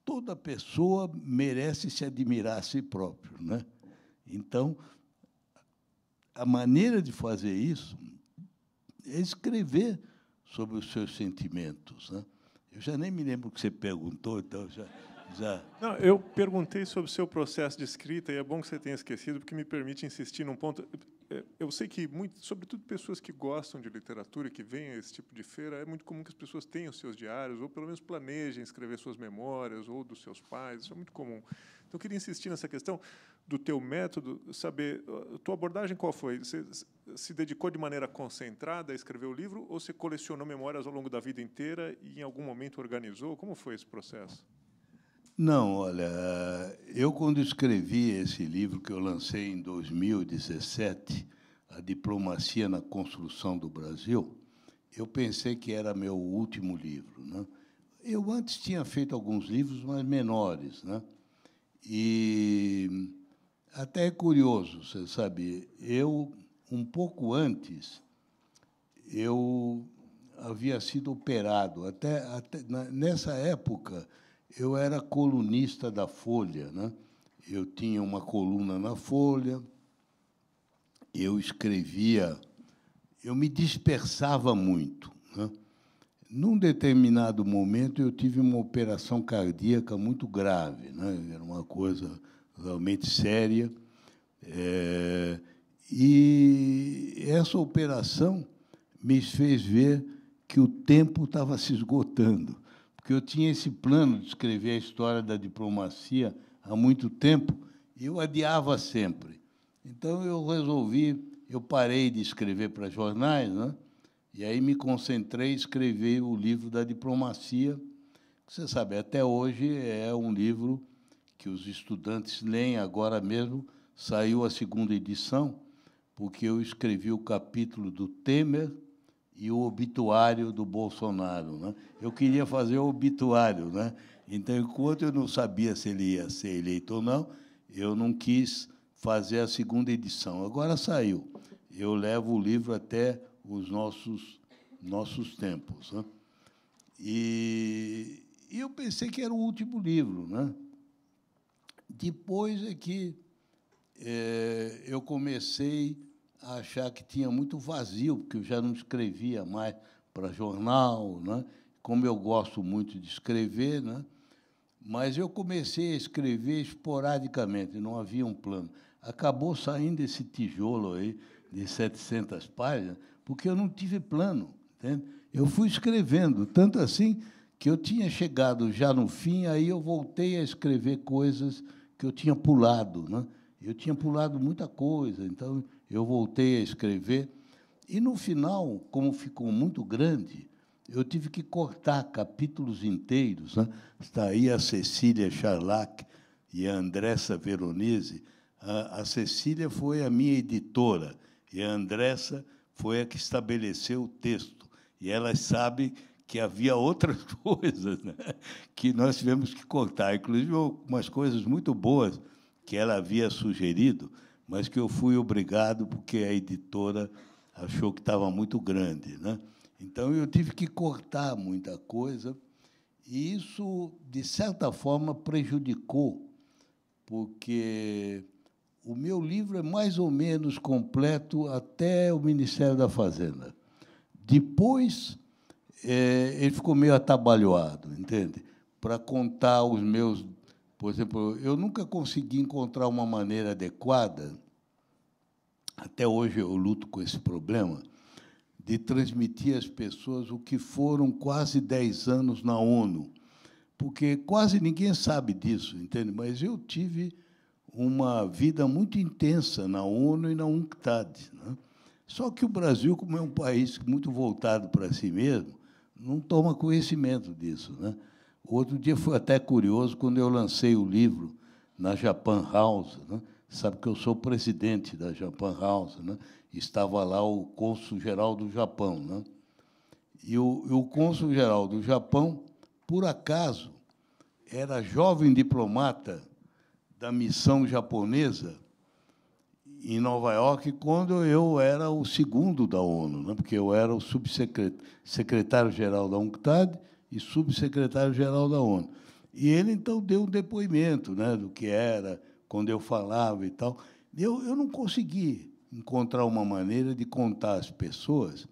toda pessoa merece se admirar a si próprio, né? Então, a maneira de fazer isso é escrever sobre os seus sentimentos, né? Eu já nem me lembro o que você perguntou, então já...
Não, eu perguntei sobre o seu processo de escrita, e é bom que você tenha esquecido, porque me permite insistir num ponto. Eu sei que, sobretudo, pessoas que gostam de literatura e que vêm a esse tipo de feira, é muito comum que as pessoas tenham seus diários, ou pelo menos planejem escrever suas memórias, ou dos seus pais, isso é muito comum. Então, eu queria insistir nessa questão do teu método, saber, a tua abordagem qual foi? Você se dedicou de maneira concentrada a escrever o livro, ou você colecionou memórias ao longo da vida inteira e, em algum momento, organizou? Como foi esse processo?
Não, olha, eu, quando escrevi esse livro, que eu lancei em 2017, A Diplomacia na Construção do Brasil, eu pensei que era meu último livro, né? Eu antes tinha feito alguns livros, mas menores, né? E até é curioso, você sabe, eu, um pouco antes, eu havia sido operado. Nessa época, eu era colunista da Folha, né? Eu tinha uma coluna na Folha, eu escrevia, eu me dispersava muito, né? Num determinado momento, eu tive uma operação cardíaca muito grave, né? Era uma coisa realmente séria. E essa operação me fez ver que o tempo estava se esgotando, porque eu tinha esse plano de escrever a história da diplomacia há muito tempo e eu adiava sempre. Então, eu parei de escrever para jornais, né? E aí me concentrei e escrevi o livro da diplomacia, que você sabe, até hoje é um livro que os estudantes leem agora mesmo, saiu a segunda edição, porque eu escrevi o capítulo do Temer e o obituário do Bolsonaro, né? Eu queria fazer o obituário, né? Então, enquanto eu não sabia se ele ia ser eleito ou não, eu não quis fazer a segunda edição. Agora saiu. Eu levo o livro até os nossos tempos, né? E eu pensei que era o último livro, né? Depois é que eu comecei a achar que tinha muito vazio, porque eu já não escrevia mais para jornal, né? Como eu gosto muito de escrever, né? Mas eu comecei a escrever esporadicamente, não havia um plano. Acabou saindo esse tijolo aí de 700 páginas, porque eu não tive plano, entende? Eu fui escrevendo, tanto assim que eu tinha chegado já no fim, aí eu voltei a escrever coisas que eu tinha pulado, né? Eu tinha pulado muita coisa, então eu voltei a escrever. E, no final, como ficou muito grande, eu tive que cortar capítulos inteiros, né? Está aí a Cecília Charlac e a Andressa Veronese. A Cecília foi a minha editora e a Andressa foi a que estabeleceu o texto. E elas sabem que havia outras coisas, né, que nós tivemos que cortar, inclusive umas coisas muito boas que ela havia sugerido, mas que eu fui obrigado porque a editora achou que estava muito grande, né? Então, eu tive que cortar muita coisa, e isso, de certa forma, prejudicou, porque o meu livro é mais ou menos completo até o Ministério da Fazenda. Depois, ele ficou meio atabalhoado, entende? Para contar os meus... Por exemplo, eu nunca consegui encontrar uma maneira adequada, até hoje eu luto com esse problema, de transmitir às pessoas o que foram quase 10 anos na ONU, porque quase ninguém sabe disso, entende? Mas eu tive uma vida muito intensa na ONU e na UNCTAD, né? Só que o Brasil, como é um país muito voltado para si mesmo, não toma conhecimento disso, né? Outro dia foi até curioso, quando eu lancei o livro na Japan House, né? Sabe que eu sou presidente da Japan House, né? Estava lá o cônsul-geral do Japão, né? E o cônsul-geral do Japão, por acaso, era jovem diplomata da missão japonesa em Nova York, quando eu era o segundo da ONU, né? Porque eu era o secretário-geral da UNCTAD e subsecretário-geral da ONU. E ele, então, deu um depoimento, né, do que era, quando eu falava e tal. Eu não consegui encontrar uma maneira de contar às pessoas,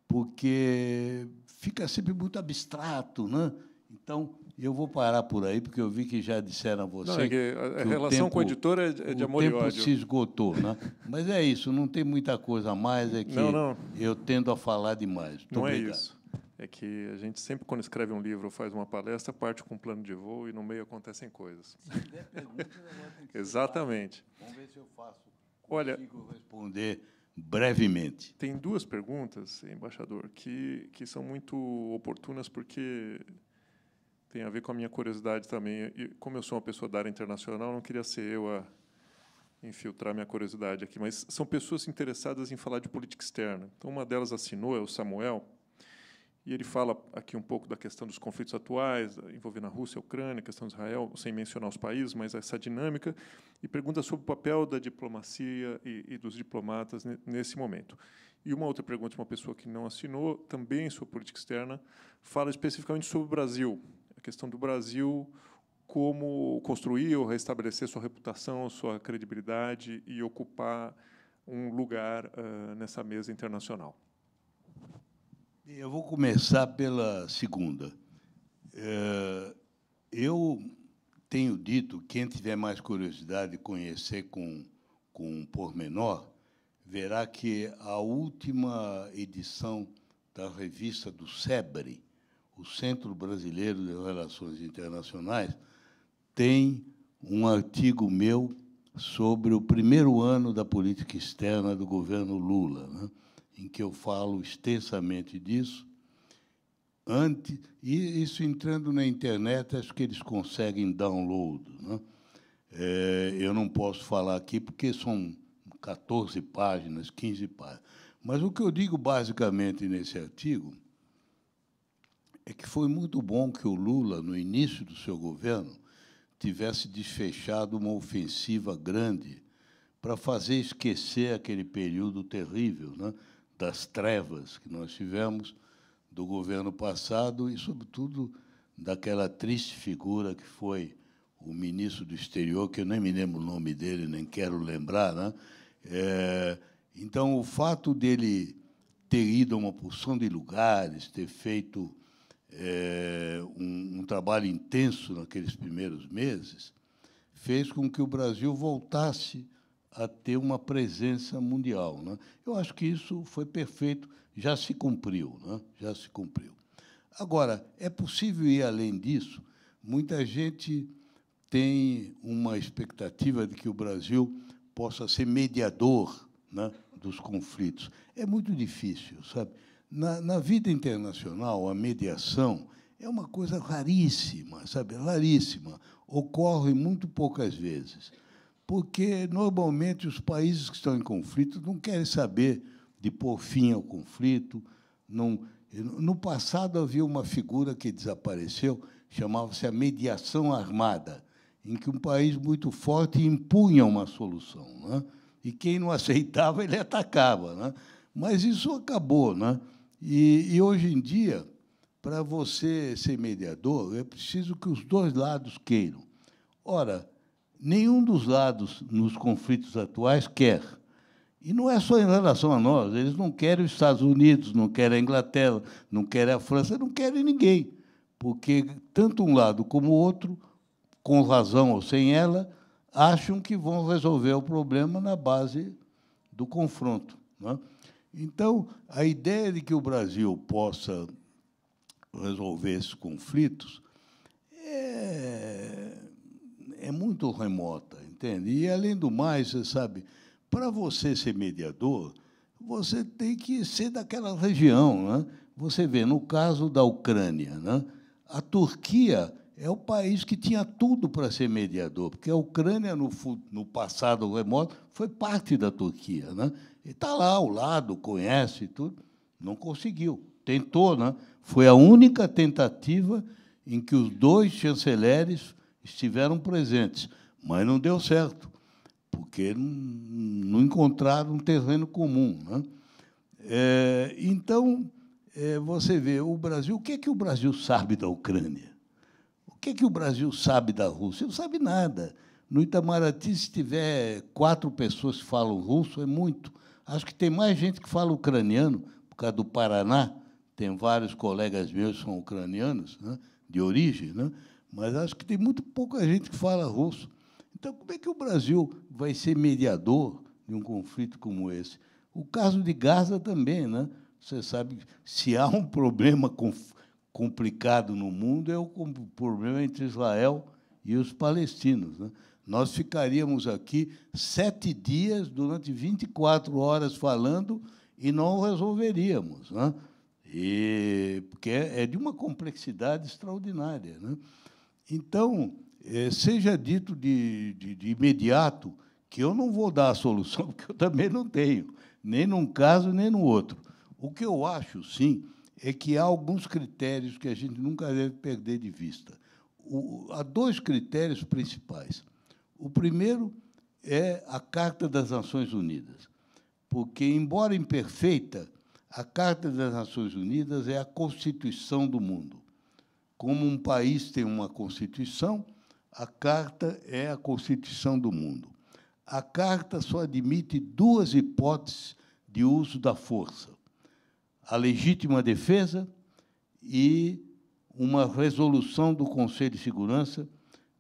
porque fica sempre muito abstrato, né? Então, eu vou parar por aí, porque eu vi que já disseram a você...
Não, é que a relação com o editor é de amor e ódio.
O tempo se esgotou, né? Mas é isso, não tem muita coisa a mais, é que
não.
Eu tendo a falar demais. Muito
não
obrigado.
É isso. É que a gente sempre, quando escreve um livro ou faz uma palestra, parte com um plano de voo e no meio acontecem coisas.
Se tiver perguntas, agora tem que
Exatamente.
Vamos ver se eu faço.
Olha,
consigo responder brevemente.
Tem duas perguntas, embaixador, que são muito oportunas, porque tem a ver com a minha curiosidade também. E, como eu sou uma pessoa da área internacional, não queria ser eu a infiltrar minha curiosidade aqui, mas são pessoas interessadas em falar de política externa. Então, uma delas assinou, é o Samuel, e ele fala aqui um pouco da questão dos conflitos atuais, envolvendo a Rússia, a Ucrânia, a questão de Israel, sem mencionar os países, mas essa dinâmica, e pergunta sobre o papel da diplomacia e dos diplomatas nesse momento. E uma outra pergunta de uma pessoa que não assinou, também sobre política externa, fala especificamente sobre o Brasil, a questão do Brasil, como construir ou restabelecer sua reputação, sua credibilidade e ocupar um lugar nessa mesa internacional.
Eu vou começar pela segunda. Eu tenho dito, quem tiver mais curiosidade de conhecer com pormenor, verá que a última edição da revista do SEBRE, o Centro Brasileiro de Relações Internacionais, tem um artigo meu sobre o primeiro ano da política externa do governo Lula, né? em que eu falo extensamente disso. E isso entrando na internet, acho que eles conseguem download, né? Eu não posso falar aqui porque são 14 páginas, 15 páginas. Mas o que eu digo basicamente nesse artigo é que foi muito bom que o Lula, no início do seu governo, tivesse desfechado uma ofensiva grande para fazer esquecer aquele período terrível, né, das trevas que nós tivemos do governo passado e, sobretudo, daquela triste figura que foi o ministro do Exterior, que eu nem me lembro o nome dele, nem quero lembrar, né? Então, o fato dele ter ido a uma porção de lugares, ter feito um trabalho intenso naqueles primeiros meses, fez com que o Brasil voltasse a ter uma presença mundial, né? Eu acho que isso foi perfeito, já se cumpriu, né? Já se cumpriu. Agora, é possível ir além disso? Muita gente tem uma expectativa de que o Brasil possa ser mediador, né, dos conflitos. É muito difícil, sabe? Na vida internacional, a mediação é uma coisa raríssima, sabe? Raríssima. Ocorre muito poucas vezes, porque, normalmente, os países que estão em conflito não querem saber de pôr fim ao conflito. No passado, havia uma figura que desapareceu, chamava-se a mediação armada, em que um país muito forte impunha uma solução, né? E quem não aceitava, ele atacava, né? Mas isso acabou, né? E hoje em dia, para você ser mediador, é preciso que os dois lados queiram. Ora, nenhum dos lados nos conflitos atuais quer. E não é só em relação a nós, eles não querem os Estados Unidos, não querem a Inglaterra, não querem a França, não querem ninguém, porque tanto um lado como o outro, com razão ou sem ela, acham que vão resolver o problema na base do confronto, né? Então, a ideia de que o Brasil possa resolver esses conflitos é muito remota, entende? E, além do mais, você sabe, para você ser mediador, você tem que ser daquela região, né? Você vê, no caso da Ucrânia, né, a Turquia é o país que tinha tudo para ser mediador, porque a Ucrânia, no passado remoto, foi parte da Turquia, né? E está lá ao lado, conhece tudo, não conseguiu. Tentou, né? Foi a única tentativa em que os dois chanceleres estiveram presentes, mas não deu certo, porque não encontraram um terreno comum, né? Então, você vê, o Brasil, o que é que o Brasil sabe da Ucrânia? O que é que o Brasil sabe da Rússia? Não sabe nada. No Itamaraty, se tiver 4 pessoas que falam russo, é muito. Acho que tem mais gente que fala ucraniano, por causa do Paraná. Tem vários colegas meus que são ucranianos, né, de origem, né? Mas acho que tem muito pouca gente que fala russo. Então, como é que o Brasil vai ser mediador de um conflito como esse? O caso de Gaza também, né? Você sabe, se há um problema complicado no mundo, é o problema entre Israel e os palestinos, né? Nós ficaríamos aqui 7 dias, durante 24 horas, falando e não resolveríamos, né? Porque é de uma complexidade extraordinária, né? Então, seja dito de imediato que eu não vou dar a solução, porque eu também não tenho, nem num caso, nem no outro. O que eu acho, sim, é que há alguns critérios que a gente nunca deve perder de vista. Há 2 critérios principais. O primeiro é a Carta das Nações Unidas, porque, embora imperfeita, a Carta das Nações Unidas é a Constituição do mundo. Como um país tem uma Constituição, a Carta é a Constituição do mundo. A Carta só admite 2 hipóteses de uso da força: a legítima defesa e uma resolução do Conselho de Segurança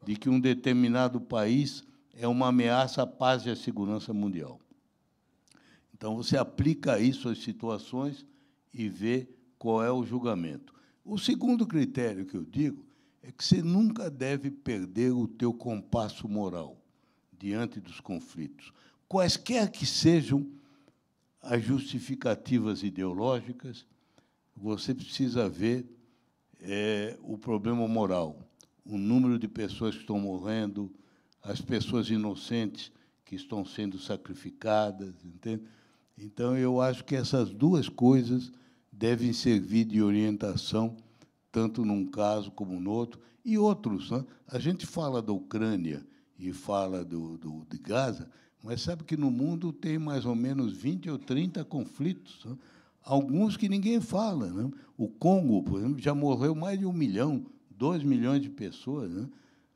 de que um determinado país é uma ameaça à paz e à segurança mundial. Então, você aplica isso às situações e vê qual é o julgamento. O segundo critério que eu digo é que você nunca deve perder o teu compasso moral diante dos conflitos, quaisquer que sejam as justificativas ideológicas, você precisa ver o problema moral, o número de pessoas que estão morrendo, as pessoas inocentes que estão sendo sacrificadas, entende? Então, eu acho que essas duas coisas devem servir de orientação, tanto num caso como no outro, e outros, né? A gente fala da Ucrânia e fala de Gaza, mas sabe que no mundo tem mais ou menos 20 ou 30 conflitos, né? Alguns que ninguém fala, né? O Congo, por exemplo, já morreu mais de 1 milhão, 2 milhões de pessoas, né?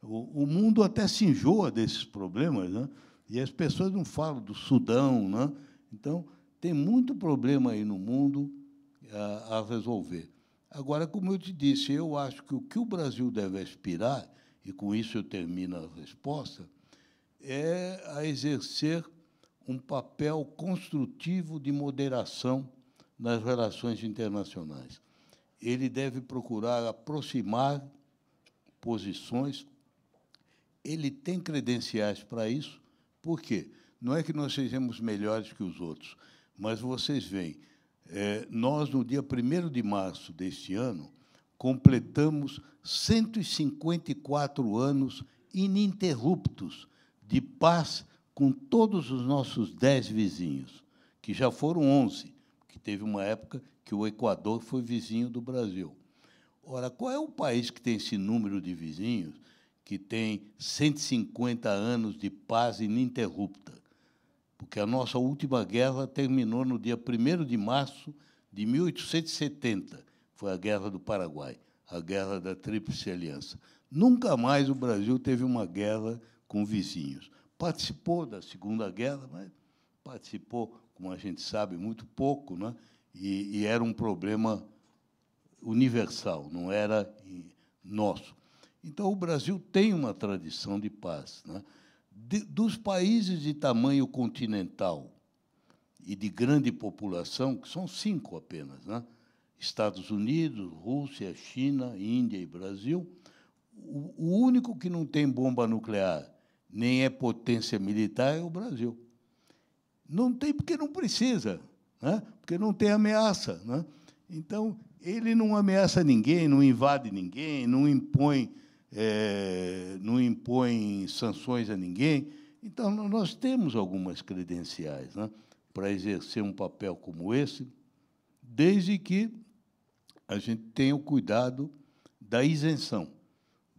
O mundo até se enjoa desses problemas, né? E as pessoas não falam do Sudão, né? Então, tem muito problema aí no mundo a resolver. Agora, como eu te disse, eu acho que o que o Brasil deve aspirar, e com isso eu termino a resposta, é a exercer um papel construtivo de moderação nas relações internacionais. Ele deve procurar aproximar posições. Ele tem credenciais para isso. Por quê? Não é que nós sejamos melhores que os outros, mas vocês veem, nós, no dia 1º de março deste ano, completamos 154 anos ininterruptos de paz com todos os nossos 10 vizinhos, que já foram 11, que teve uma época que o Equador foi vizinho do Brasil. Ora, qual é o país que tem esse número de vizinhos, que tem 150 anos de paz ininterrupta? Porque a nossa última guerra terminou no dia 1º de março de 1870, foi a Guerra do Paraguai, a Guerra da Tríplice Aliança. Nunca mais o Brasil teve uma guerra com vizinhos. Participou da Segunda Guerra, mas participou, como a gente sabe, muito pouco, né? E era um problema universal, não era nosso. Então, o Brasil tem uma tradição de paz, né? Dos países de tamanho continental e de grande população, que são 5 apenas, né? Estados Unidos, Rússia, China, Índia e Brasil, o único que não tem bomba nuclear, nem é potência militar, é o Brasil. Não tem porque não precisa, né? Porque não tem ameaça, né? Então, ele não ameaça ninguém, não invade ninguém, não impõe sanções a ninguém. Então, nós temos algumas credenciais, né, para exercer um papel como esse, desde que a gente tenha o cuidado da isenção,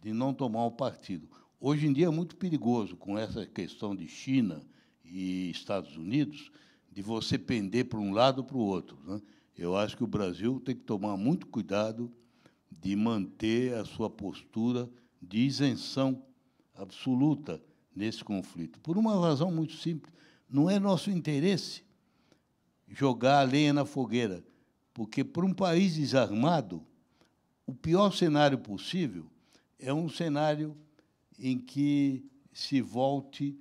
de não tomar um partido. Hoje em dia é muito perigoso, com essa questão de China e Estados Unidos, de você pender para um lado ou para o outro, né? Eu acho que o Brasil tem que tomar muito cuidado de manter a sua postura de isenção absoluta nesse conflito, por uma razão muito simples. Não é nosso interesse jogar a lenha na fogueira, porque, para um país desarmado, o pior cenário possível é um cenário em que se volte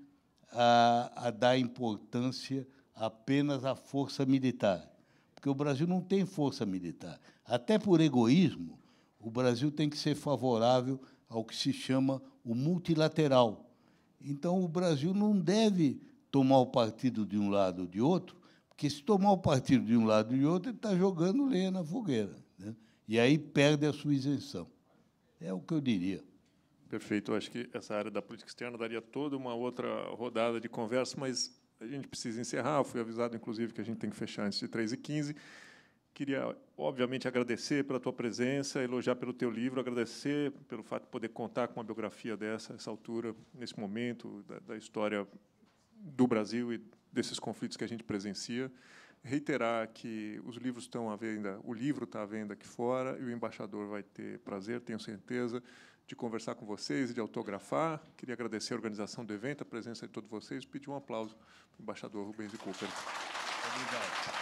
a dar importância apenas à força militar, porque o Brasil não tem força militar. Até por egoísmo, o Brasil tem que ser favorável ao que se chama o multilateral. Então, o Brasil não deve tomar o partido de um lado ou de outro, porque, se tomar o partido de um lado ou de outro, ele está jogando lenha na fogueira, né? E aí perde a sua isenção. É o que eu diria.
Perfeito. Eu acho que essa área da política externa daria toda uma outra rodada de conversa, mas a gente precisa encerrar. Eu fui avisado, inclusive, que a gente tem que fechar antes de 3h15. Queria, obviamente, agradecer pela tua presença, elogiar pelo teu livro, agradecer pelo fato de poder contar com uma biografia essa altura, nesse momento da história do Brasil e desses conflitos que a gente presencia. Reiterar que os livros estão à venda, o livro está à venda aqui fora, e o embaixador vai ter prazer, tenho certeza, de conversar com vocês e de autografar. Queria agradecer a organização do evento, a presença de todos vocês, e pedir um aplauso para o embaixador Rubens e Cooper.
Obrigado.